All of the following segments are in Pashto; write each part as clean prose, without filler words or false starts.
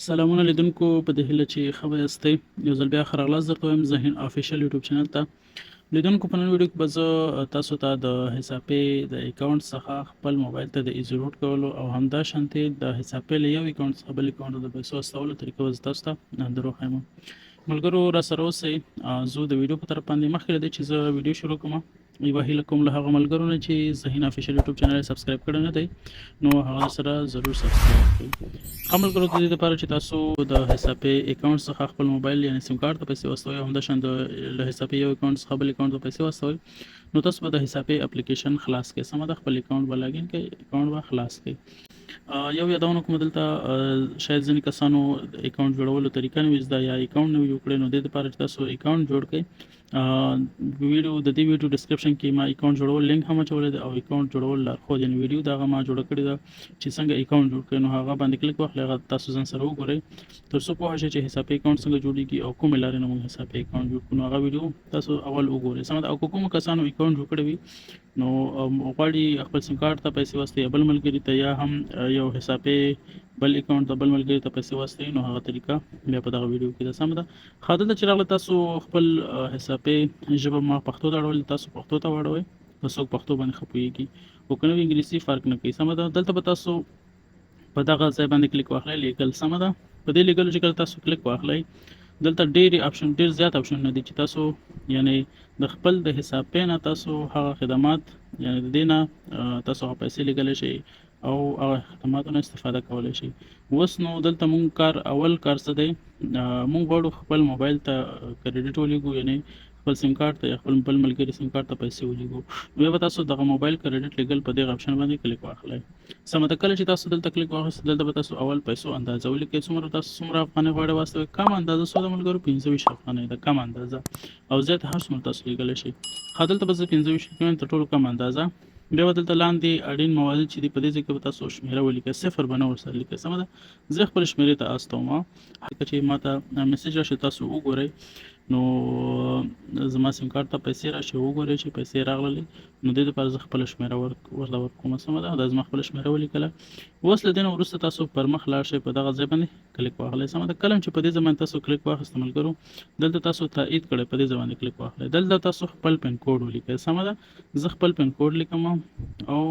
سلامونه لیدونکو په دې هیله چې ښه به یاستئ. یو ځل بیا ښه راغلاست درته وایم ذهین افیشل یوټیوب چینل ته. لیدونکو په نن ویډیو کې به زه تاسو ته د حسابې د اکاونټ څخه خپل موبایل ته د ایزي روټ کولو او همدا شانتې د حسابې له یو اکاونټ څخه بل اکاونټ ته د پیسو استولو طریقه به زه تاسو ته دروښیم. ملګرو راسره اوسئ. زه د ویډیو په طرف باندې مخکې له دې چې زه ویډیو شروع کوم یوه هیله کوم له هغه ملګرو نه چې ذهین افیشل یوټیوب چینل یې سبسکرایب کړی نه دی نو هغه سره ضرور سبسکرایب کړئ. ښه ملګرو د دې لپاره چې تاسو د حسابې اکاونټ څخه خپل موبایل یعنې سیم کارت ته پیسې واستوئ او همداشان له حسابې یو اکاونټ څخه بل اکاونټ ته پیسې واستوئ نو تاسو به د حسابې اپلیکیشن خلاص کړئ. سمه ده، خپل اکاونټ به لاګین کړئ، اکاونټ به خلاص کړئ. یو یادونه کوم دلته شاید ځینې کسانو اکاونټ جوړولو طریقه نه وي زده یا اکاونټ نه وي جوړ کړی نو د دې لپاره چې تاسو اکاونټ جوړ کړئ د دې ویډیو ډسکرپشن کې ما اکاونټ جوړول لینک هم اچولی دی او اکاونټ جوړول لارښود یعنې ویډیو د هغه ما جوړه کړې ده چې څنګه اکاونټ جوړ کړئ نو هغه باندې کلیک واخلئ، هغه تاسو ځان سره وګورئ تر څو پوه شئ چې حسابي اکاونټ څنګه جوړیږي او کومې لارې نه موږ حسابي اکاونټ جوړ کړو نو هغه ویډیو تاسو اول وګورئ. سمه ده، او که کومو کسانو اکاونټ جوړ کړی وي نو غواړي خپل سیم کارت ته پیسې واستوي یا بل ملګري ته یا هم یو حسابي بل اکاونټ ته بل ملګري ته پیسې واستوي نو هغه طریقه بیا په دغه ویډیو کې ده. سمه ده، ښه دلته چې راغله تاسو خپل حسابي ژبه ما پښتو ته اړولې تاسو پښتو ته واړوئ که څوک پښتو باندې ښه پوهېږي خو که نه وي انګلیسي فرق نه کوي. سمه ده، دلته به تاسو په دغه ځای باندې کلیک واخلئ لیګل. سمه ده، په دې لیګلو چې کله تاسو کلیک واخلئ دلته ډېر زیات اپشنونه دي چې تاسو یعنې د خپل د حساب پې نه تاسو هغه خدمات یعنې د دې نه تاسو هغه پیسې لیږلی شئ او هغه خدماتو نه استفاده کولی شئ. اوس نو دلته مونږ اول کار څه دی، مونږ غواړو خپل موبایل ته کریډټ ولیږو یعنې خپل سیم کارت ته یا خپل بل ملګري سیم کارت ته پیسې ولیږو. بیا به تاسو دغه موبایل کریډټ لیږل په دغه اپشن باندې کلیک واخلئ. سمه ده، کله چې تاسو دلته کلیک واخلئ دلته به تاسو اول پیسو اندازه ولیکئ څومره افغانۍ غواړئ واستوئ. کم اندازه څو ده ملګرو، 25 افغانۍ ده کم اندازه او زیات هر څومره تاسو لیږلی شئ. ښه دلته به زه 25 کوم تر ټولو کم اندازه. بیا به دلته لاندې اړین موارد چې دي په دې ځای کې به تاسو شمېره ولیکئ، صفر به نه ورسره لیکئ. سمه ده، زه خپلې شمېرې ته استوم هلته چې ما ته میسج راشي تاسو وګورئ نو زما سیم کارت ته پیسې راشي وګورئ چې پیسې راغللې نو دې دپاره زه خپله شمېره ورته ورکوم. سمه ده، دا زما خپله شمېره ولیکله. اوس له دې نه وروسته تاسو پر مخ لاړ شئ، په دغه ځای باندې کلیک واخلئ. سمه ده، کله چې په دې ځای باندې تاسو کلیک واخیسته ملګرو دلته تاسو تایید کړئ، په دې ځای باندې کلیک واخلئ. دلته تاسو خپل پین کوډ ولیکئ. سمه ده، زه خپل پین کوډ لیکم او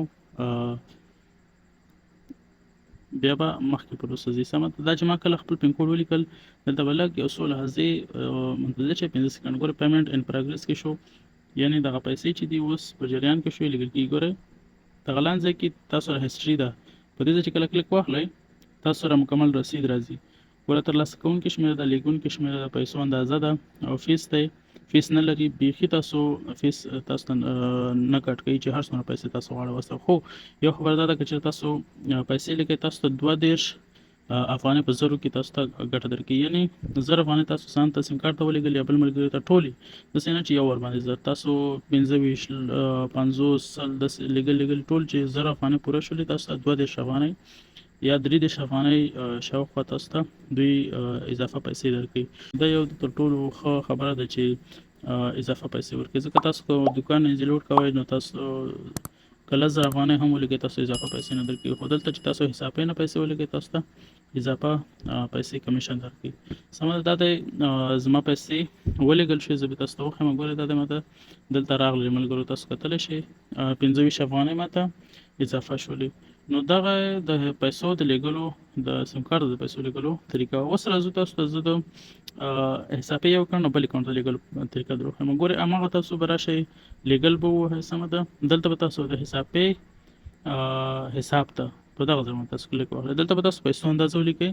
بیا به مخکې پروسه ځي. سمه ده، دا چې ما کله خپل پین کوډ ولیکل دلته به لږ یو څو لحظې منتظر شئ، 15 سکنډ. ګوره پیمنټ ان پروګرس کې شو یعنې دغه پیسې چې دي اوس په جریان کې شوې لیږل کېږي. ګورئ دغه لاندې ځای کې تاسو سره هسټري ده، په دې ځای چې کله کلیک واخلئ تاسو سره مکمل رسید راځي. ګوره ترلاسه کوونکې شمېره ده، لیږونکې شمېره ده، پیسو اندازه ده او فیس دی. فیس نه لري بیخي، تاسو فیس تاسو ته نه کټ کوي چې هر څومره پیسې تاسو غواړئ واستوئ. خو یو خبر دا ده که چېرې تاسو پیسې لیکئ تاسو ته 32 افغانۍ په زرو کې تاسو ته ګټه درکوي، یعنې 1000 افغانۍ تاسو ځان ته سیم کارت ته ولېږل یا بل ملګري ته ټولې داسې نه چې یو ور باندې 1000 تاسو 25 50 100 داسې لیږل ټول چې 1000 افغانۍ پوره شولې تاسو ته 32 افغانۍ یا 33 افغانۍ شاوخوا تاسو ته دوی اضافه پیسې درکوي. دا یو تر ټولو ښه خبره ده چې اضافه پیسې ورکوي، ځکه تاسو که دوکان ایزي لوډ کوئ نو تاسو که 10,000 افغانۍ هم ولګئ تاسو اضافه پیسې نه درکوي، خو دلته چې تاسو حساب پې نه پیسې ولګئ تاسو ته اضافه پیسې کمیشن درکوي. سمه ده، دا دی زما پیسې ولېږل شوې، زه به تاسو ته وښیم. ګورئ دا دی ماته دلته راغلي ملګرو، تاسو کتلی شئ 25 افغانۍ ماته اضافه شولې. نو دغه د پیسو د لیږلو د سیم کارت د پیسو لیږلو طریقه. اوس راځو تاسو ته زه د حسابې یو اکاونټ او بل اکاونټ ته لیږلو طریقه دروښیم. ګورئ هماغه تاسو به راشئ لیږل به ووهئ. سمه ده، دلته به تاسو د حسابې حساب ته په دغه ځای باندې تاسو کلیک واخلئ. دلته به تاسو پیسو اندازه ولیکئ.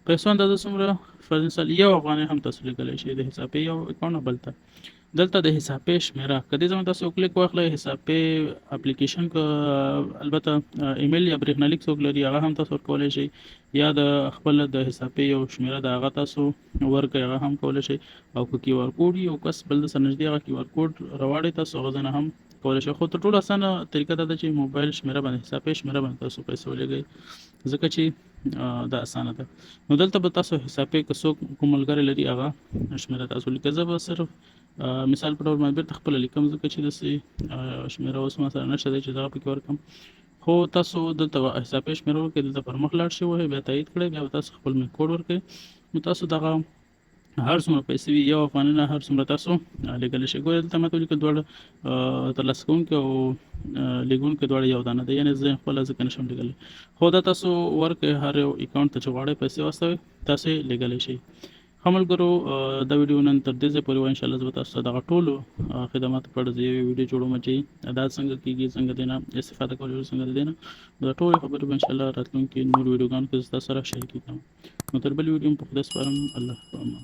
پیسو اندازه څومره، فرض مثال 1 افغانۍ هم تاسو لیږلی شئ د حسابې یو اکاونټ او بل ته. دلته د حسابې شمېره که دې ځای باندې تاسو کلیک واخلئ، حسابې اپلیکیشن که البته ایمیل یا برېښنالیک څوک لري هغه هم تاسو ورکولی شئ یا د خپل د حسابې یو شمېره ده هغه تاسو ورکړئ، هغه هم کولی شئ. او که کیو آر کوډ یو کس بل د سره نږدې هغه کیو آر کوډ راواړئ تاسو هغه ځای نه هم کولی شئ. خو تر ټولو اسانه طریقه دا ده چې موبایل شمېره باندې حسابې شمېره باندې تاسو پیسې ولګئ، ځکه چې دا اسانه ده. نو دلته به تاسو حسابې که څوک کوم ملګری لري هغه شمېره تاسو لیکئ. زه به صرف مثال په ډول باندې بېرته خپله لیکم، ځکه چې داسې شمېره اوس ما سره نشته دی چې دغه پکې ورکړم. خو تاسو دلته حساب شمیرول کې دلته پر مخ لاړ شئ بیا تایید کړئ بیا تاسو خپل میک کوډ ورکړئ نو تاسو دغه هر څومره پیسې وي یو افغانۍ نه هر څومره تاسو لیږلی شئ. ګورئ دلته ماته ولیکل دواړه ترلاسه کوونکي او لیږونکي دواړه یو دانه دی یعنې زه خپله ځکه نشم لیږلی خو دا تاسو ورکړئ هر یو اکاونټ ته چې غواړئ پیسې واستوئ تاسو یې لیږلی شئ. ښه ملګرو دا ویډیو نن تر دې ځایه پورې وه انشاءالله زه به تاسو ته دغه ټولو خدماتو په اړه زه یو ویډیو جوړوم چې دا څنګه کېږي څنګه دی نه استفاده کول څنګه دی نه دا ټولې خبرې به انشاءالله راتلونکي نور ویډیوګانو کې زه تاسو سره شریکې کوم. نو تر بلې ویډیو په خدای سپارم. الله په امان.